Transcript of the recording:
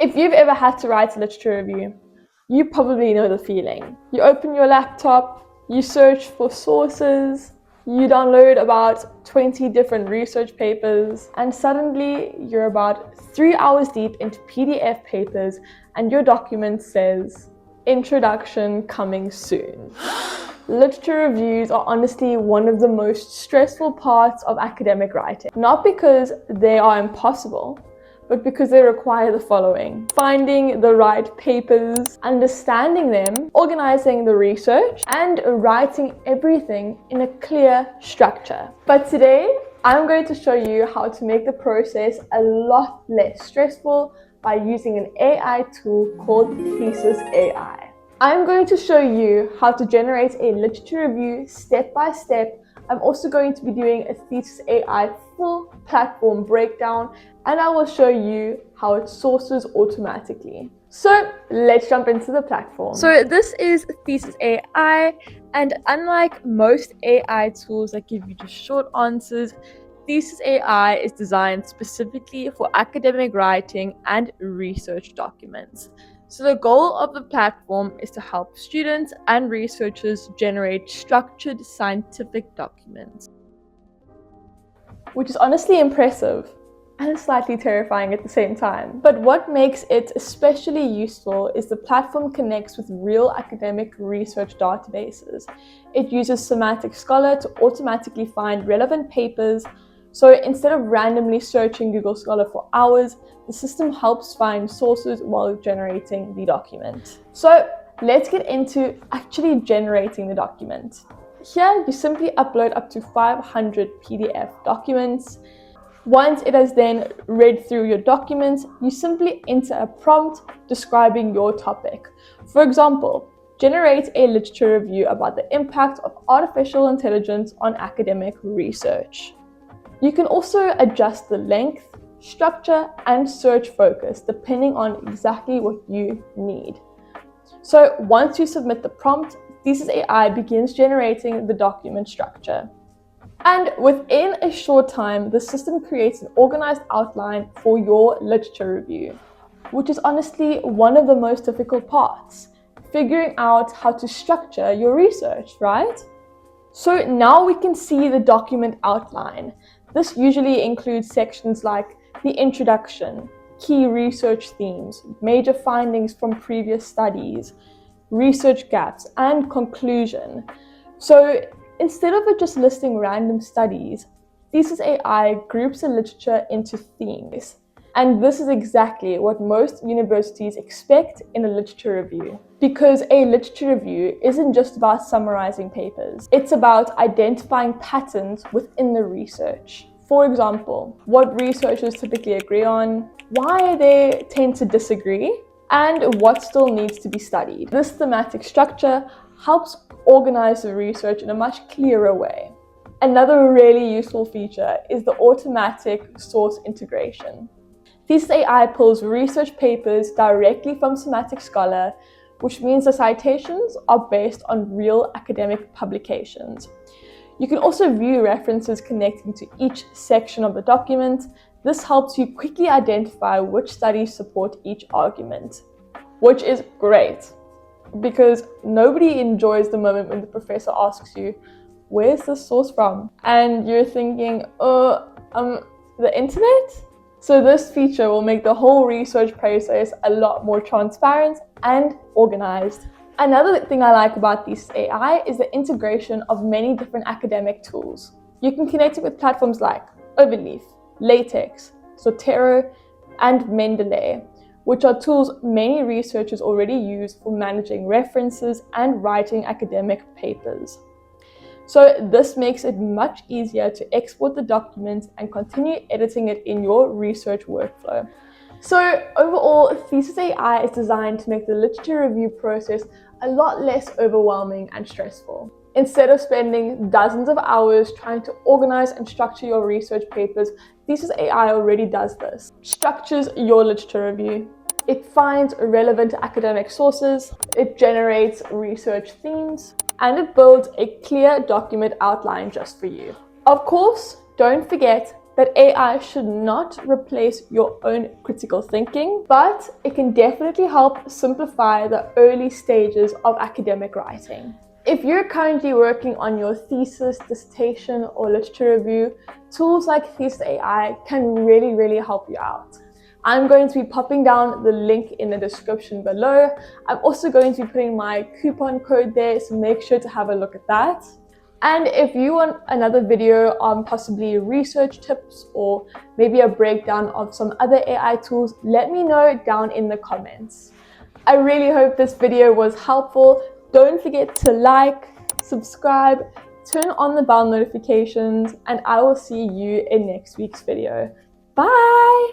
If you've ever had to write a literature review, you probably know the feeling. You open your laptop, you search for sources, you download about 20 different research papers, and suddenly you're about 3 hours deep into PDF papers and your document says, "Introduction coming soon." Literature reviews are honestly one of the most stressful parts of academic writing. Not because they are impossible, but because they require the following: finding the right papers, understanding them, organizing the research, and writing everything in a clear structure. But today, I'm going to show you how to make the process a lot less stressful by using an AI tool called ThesisAI. I'm going to show you how to generate a literature review step by step. I'm also going to be doing a ThesisAI full platform breakdown, and I will show you how it sources automatically. So let's jump into the platform. So this is ThesisAI, and unlike most AI tools that give you just short answers, ThesisAI is designed specifically for academic writing and research documents. So the goal of the platform is to help students and researchers generate structured scientific documents, which is honestly impressive and slightly terrifying at the same time. But what makes it especially useful is the platform connects with real academic research databases. It uses Semantic Scholar to automatically find relevant papers. So instead of randomly searching Google Scholar for hours, the system helps find sources while generating the document. So let's get into actually generating the document. Here, you simply upload up to 500 PDF documents. Once it has then read through your documents, you simply enter a prompt describing your topic. For example, generate a literature review about the impact of artificial intelligence on academic research. You can also adjust the length, structure, and search focus depending on exactly what you need. So once you submit the prompt, ThesisAI begins generating the document structure. And within a short time, the system creates an organized outline for your literature review, which is honestly one of the most difficult parts, figuring out how to structure your research, right? So now we can see the document outline. This usually includes sections like the introduction, key research themes, major findings from previous studies, research gaps, and conclusion. So instead of it just listing random studies, ThesisAI groups the literature into themes. And this is exactly what most universities expect in a literature review. Because a literature review isn't just about summarizing papers, it's about identifying patterns within the research. For example, what researchers typically agree on, why they tend to disagree, and what still needs to be studied. This thematic structure helps organize the research in a much clearer way. Another really useful feature is the automatic source integration. ThesisAI pulls research papers directly from Semantic Scholar, which means the citations are based on real academic publications. You can also view references connecting to each section of the document. This helps you quickly identify which studies support each argument, which is great because nobody enjoys the moment when the professor asks you, "Where's this source from?" And you're thinking, the internet? So this feature will make the whole research process a lot more transparent and organized. Another thing I like about ThesisAI is the integration of many different academic tools. You can connect it with platforms like Overleaf, LaTeX, Zotero, and Mendeley, which are tools many researchers already use for managing references and writing academic papers. So this makes it much easier to export the document and continue editing it in your research workflow. So overall, ThesisAI is designed to make the literature review process a lot less overwhelming and stressful. Instead of spending dozens of hours trying to organize and structure your research papers, ThesisAI already does this. Structures your literature review. It finds relevant academic sources, it generates research themes, and it builds a clear document outline just for you. Of course, don't forget that AI should not replace your own critical thinking, but it can definitely help simplify the early stages of academic writing. If you're currently working on your thesis, dissertation, or literature review, tools like ThesisAI can really help you out. I'm going to be popping down the link in the description below. I'm also going to be putting my coupon code there, so make sure to have a look at that. And if you want another video on possibly research tips or maybe a breakdown of some other AI tools, let me know down in the comments. I really hope this video was helpful. Don't forget to like, subscribe, turn on the bell notifications, and I will see you in next week's video. Bye!